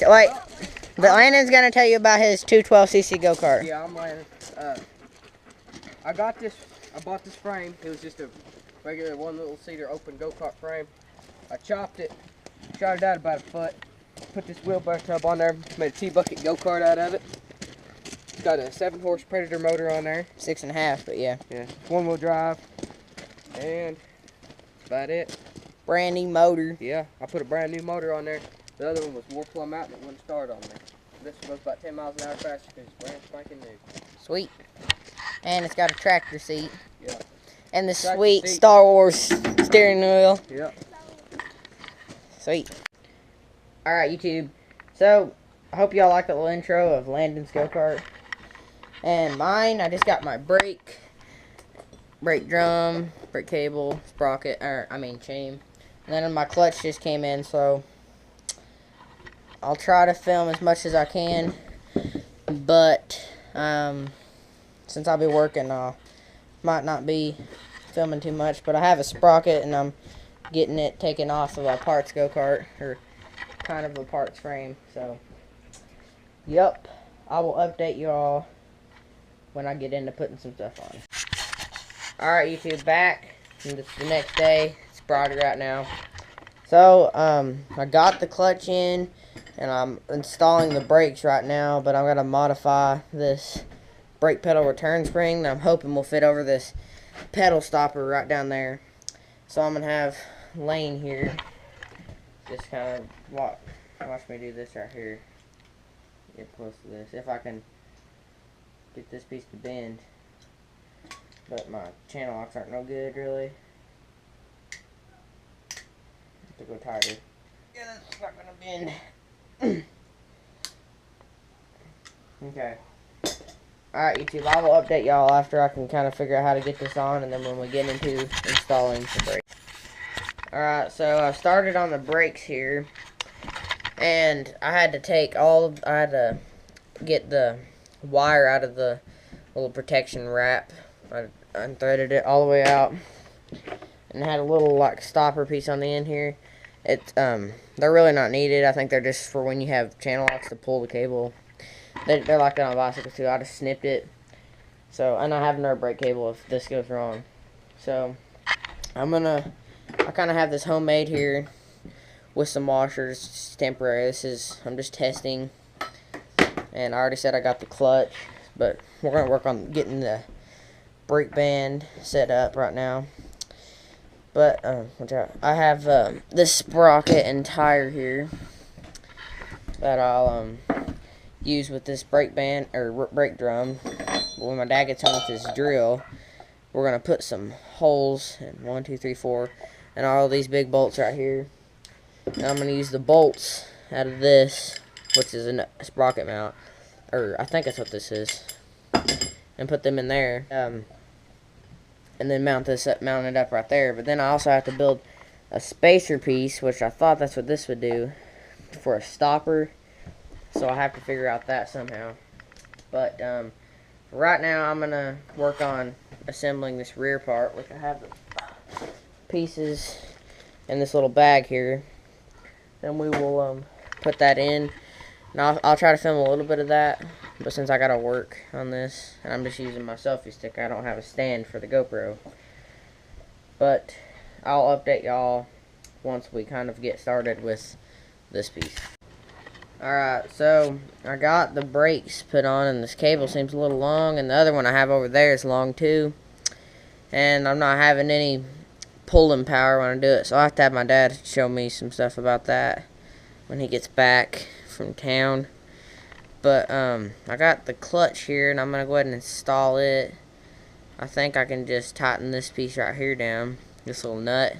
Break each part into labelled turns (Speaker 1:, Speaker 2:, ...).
Speaker 1: wait. But Landon's gonna tell you about his 212cc go-kart.
Speaker 2: Yeah, I'm Landon. I bought this frame. It was just a regular one little seater open go-kart frame. I chopped it, shot it out about a foot, put this wheelbarrow tub on there, made a T-bucket go-kart out of it. It's got a 7-horse Predator motor on there.
Speaker 1: 6.5, but yeah.
Speaker 2: Yeah, 1-wheel drive, and that's about it.
Speaker 1: Brand new motor.
Speaker 2: Yeah, I put a brand new motor on there. The other one was wore plumb out and it wouldn't start on there. This one goes about 10 miles an hour faster because it's brand spanking new.
Speaker 1: Sweet. And it's got a tractor seat.
Speaker 2: Yeah.
Speaker 1: And the sweet Star Wars steering wheel.
Speaker 2: Yeah.
Speaker 1: Sweet. Alright, YouTube. So, I hope y'all like the little intro of Landon's go-kart. And mine, I just got my brake drum, brake cable, sprocket, chain. And then my clutch just came in, so I'll try to film as much as I can. But, since I'll be working, I might not be filming too much. But I have a sprocket, and I'm getting it taken off of a parts go-kart, or kind of a parts frame. So, yep, I will update you all when I get into putting some stuff on. Alright, YouTube, back. And it's the next day. It's Friday right now. So, I got the clutch in, and I'm installing the brakes right now, but I'm going to modify this brake pedal return spring that I'm hoping will fit over this pedal stopper right down there. So I'm going to have Lane here just kind of watch me do this right here. Get close to this. If I can get this piece to bend. But my channel locks aren't no good, really. Have to go tighter. Yeah, that's not gonna bend. Okay. Alright, YouTube, I will update y'all after I can kind of figure out how to get this on, and then when we get into installing the brakes. Alright, so I started on the brakes here, and I had to get the wire out of the little protection wrap. I unthreaded it all the way out, and had a little like stopper piece on the end here. They're really not needed. I think they're just for when you have channel locks to pull the cable. They're like that on bicycles too. I just snipped it. So, and I have another brake cable if this goes wrong. So, I kind of have this homemade here with some washers, just temporary. I'm just testing. And I already said I got the clutch, but we're going to work on getting the brake band set up right now. But, I have this sprocket and tire here that I'll use with this brake band, or brake drum. When my dad gets home with his drill, we're going to put some holes in 1, 2, 3, 4, and all these big bolts right here. And I'm going to use the bolts out of this, which is a sprocket mount, or I think that's what this is, and put them in there, and then mount it up right there. But then I also have to build a spacer piece, which I thought that's what this would do, for a stopper. So I have to figure out that somehow. But right now I'm gonna work on assembling this rear part, which I have the pieces in this little bag here. Then we will put that in, and I'll try to film a little bit of that. But since I gotta work on this, and I'm just using my selfie stick, I don't have a stand for the GoPro. But I'll update y'all once we kind of get started with this piece. Alright, so I got the brakes put on, and this cable seems a little long, and the other one I have over there is long too. And I'm not having any pulling power when I do it, so I have to have my dad show me some stuff about that when he gets back from town. But I got the clutch here, and I'm going to go ahead and install it. I think I can just tighten this piece right here down, this little nut,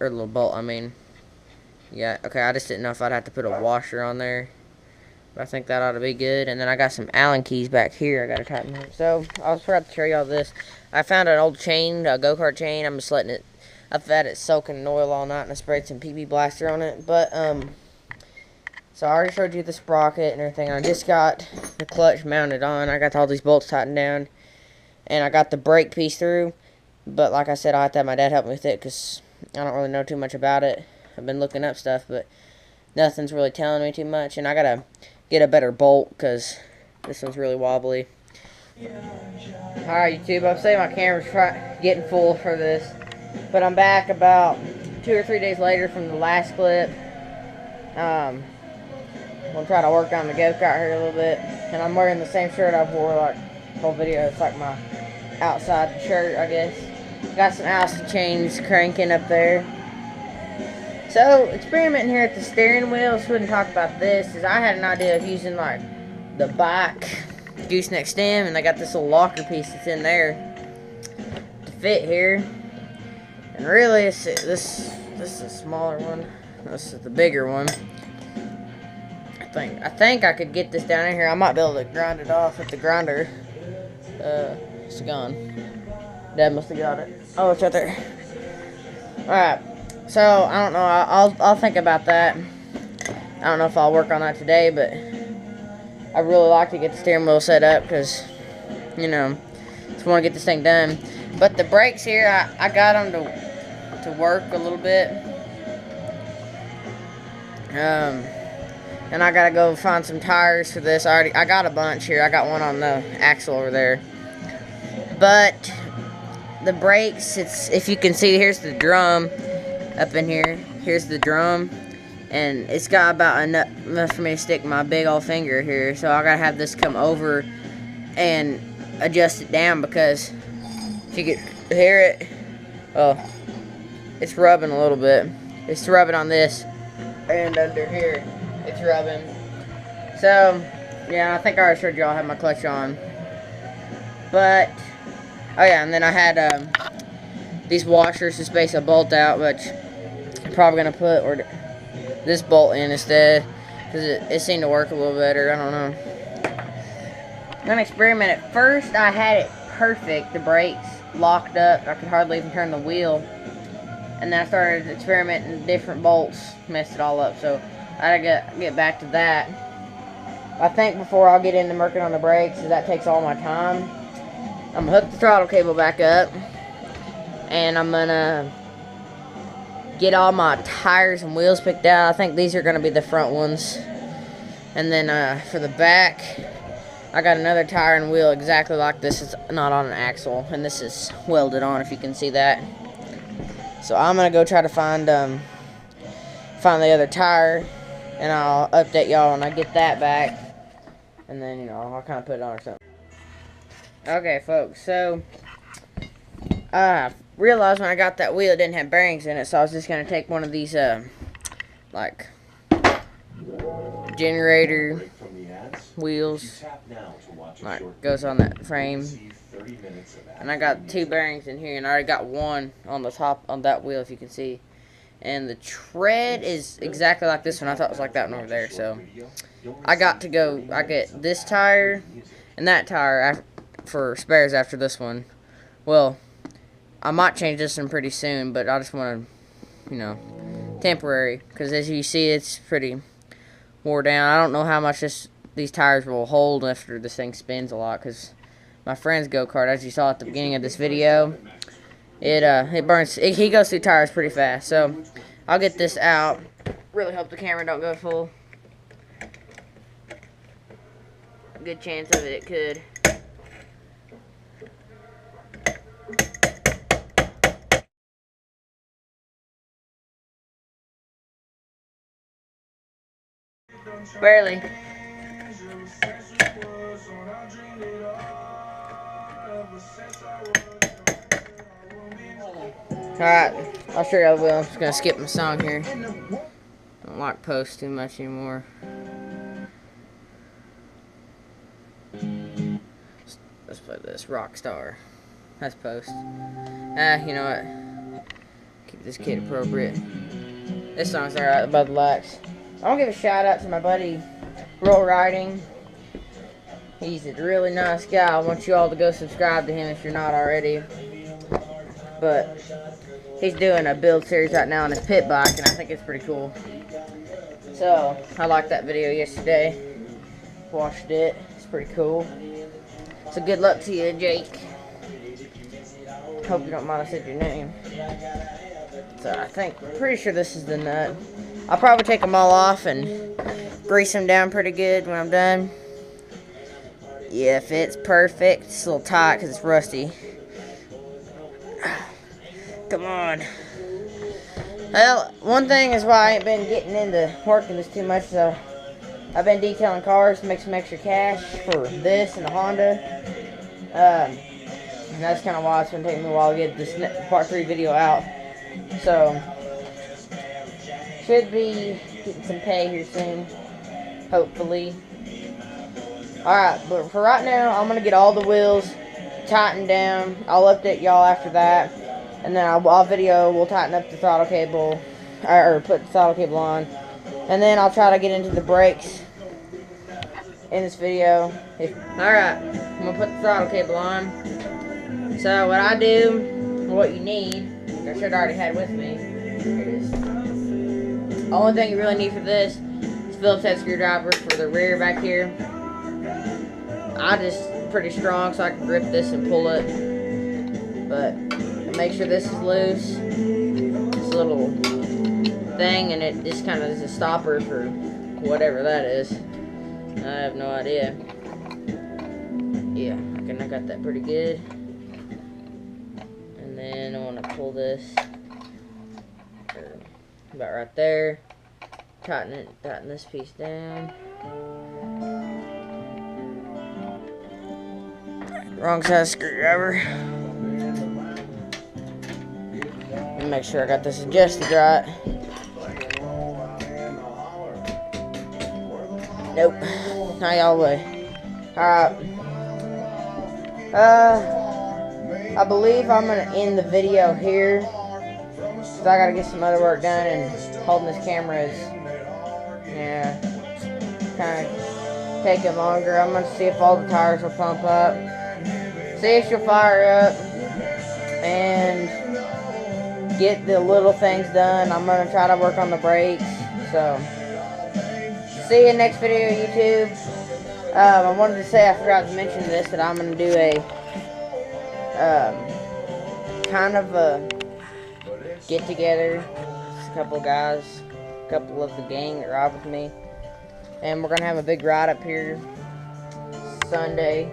Speaker 1: or little bolt, I mean. Yeah, okay, I just didn't know if I'd have to put a washer on there. But I think that ought to be good. And then I got some Allen keys back here I got to tighten up. So, I was forgot to show y'all this. I found an old chain, a go-kart chain. I'm just letting it, I've had it soaking in oil all night, and I sprayed some PB Blaster on it. But, so I already showed you the sprocket and everything. I just got the clutch mounted on. I got all these bolts tightened down. And I got the brake piece through. But like I said, I have to have my dad help me with it, because I don't really know too much about it. I've been looking up stuff, but nothing's really telling me too much. And I gotta get a better bolt because this one's really wobbly. Alright, YouTube, I'm saying my camera's getting full for this, but I'm back about 2 or 3 days later from the last clip. I'm gonna try to work on the go-kart here a little bit, and I'm wearing the same shirt I wore like the whole video. It's like my outside shirt, I guess. Got some Allison chains cranking up there. So, experimenting here at the steering wheel. So, wouldn't talk about this, is I had an idea of using like the bike gooseneck stem, and I got this little locker piece that's in there to fit here. And really, this is a smaller one. This is the bigger one. I think I could get this down in here. I might be able to grind it off with the grinder. It's gone. Dad must have got it. Oh, it's right there. Alright. So, I don't know. I'll think about that. I don't know if I'll work on that today, but I really like to get the steering wheel set up because, you know, just want to get this thing done. But the brakes here, I got them to work a little bit. And I gotta go find some tires for this. I got a bunch here. I got one on the axle over there. But the brakes, if you can see, here's the drum up in here. Here's the drum. And it's got about enough for me to stick my big old finger here. So I gotta have this come over and adjust it down, because if you could hear it, oh, it's rubbing a little bit. It's rubbing on this and under here. It's rubbing. So, yeah, I think I already showed you all I have my clutch on. But, oh yeah, and then I had these washers to space a bolt out, which I'm probably going to put this bolt in instead, because it seemed to work a little better. I don't know. I'm going to experiment. At first, I had it perfect. The brakes locked up. I could hardly even turn the wheel. And then I started experimenting different bolts. Messed it all up. So, I gotta get back to that. I think before I'll get into working on the brakes, because that takes all my time, I'm gonna hook the throttle cable back up, and I'm gonna get all my tires and wheels picked out. I think these are gonna be the front ones. And then for the back, I got another tire and wheel exactly like this. It's not on an axle, and this is welded on, if you can see that. So I'm gonna go try to find the other tire, and I'll update y'all when I get that back. And then, you know, I'll kind of put it on or something. Okay, folks, so I realized when I got that wheel it didn't have bearings in it, so I was just going to take one of these, like, generator wheels, like, goes on that frame. And I got 2 bearings in here, and I already got one on the top on that wheel, if you can see. And the tread is exactly like this one. I thought it was like that one over there. So I get this tire and that tire for spares after this one. Well, I might change this one pretty soon, but I just want to, you know, temporary, because as you see, it's pretty wore down. I don't know how much these tires will hold after this thing spins a lot, because my friend's go-kart, as you saw at the beginning of this video, it burns. He goes through tires pretty fast. So I'll get this out. Really hope the camera don't go full. Good chance of it could. Barely. Alright, I'll show you how the wheel. I'm just gonna skip my song here. I don't like post too much anymore. Let's play this Rockstar. That's post. You know what? Keep this kid appropriate. This song's alright, Bud Lights. I want to give a shout out to my buddy Roll Riding. He's a really nice guy. I want you all to go subscribe to him if you're not already. But he's doing a build series right now on his pit bike, and I think it's pretty cool. So I liked that video yesterday. Watched it. It's pretty cool. So good luck to you, Jake. Hope you don't mind I said your name. So I think, pretty sure this is the nut. I'll probably take them all off and grease them down pretty good when I'm done. Yeah, it fits perfect. It's a little tight because it's rusty. Come on. Well, one thing is why I ain't been getting into working this too much. So I've been detailing cars to make some extra cash for this and the Honda. And that's kind of why it's been taking me a while to get this part 3 video out. So, should be getting some pay here soon, hopefully. Alright, but for right now, I'm going to get all the wheels tightened down. I'll update y'all after that. And then we'll tighten up the throttle cable, or put the throttle cable on. And then I'll try to get into the brakes in this video. Alright, I'm going to put the throttle cable on. So what I do, what you need, I should have already had with me. Here it is. The only thing you really need for this is Phillips head screwdriver for the rear back here. I just pretty strong so I can grip this and pull it. But make sure this is loose. This little thing, and it just kind of is a stopper for whatever that is. I have no idea. Yeah, I got that pretty good. And then I want to pull this about right there. Tighten this piece down. Wrong size screwdriver. And make sure I got this adjusted right. Nope, not all the way. Alright. I believe I'm gonna end the video here. So I gotta get some other work done, and holding this camera is, yeah, kind of taking longer. I'm gonna see if all the tires will pump up. See if she'll fire up. And get the little things done. I'm gonna try to work on the brakes. So, see you next video, YouTube. I wanted to say, I forgot to mention this, that I'm gonna do a kind of a get together. Just a couple guys, a couple of the gang that ride with me, and we're gonna have a big ride up here Sunday.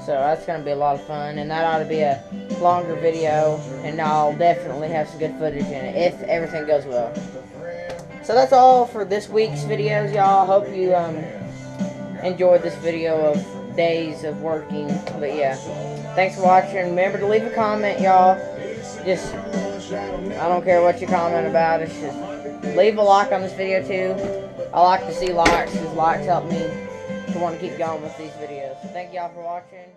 Speaker 1: So that's going to be a lot of fun, and that ought to be a longer video, and I'll definitely have some good footage in it, if everything goes well. So that's all for this week's videos, y'all. Hope you enjoyed this video of days of working, but yeah. Thanks for watching. Remember to leave a comment, y'all. Just, I don't care what you comment about, it's just, leave a like on this video too. I like to see likes, because likes help me to want to keep going with these videos. So thank y'all for watching.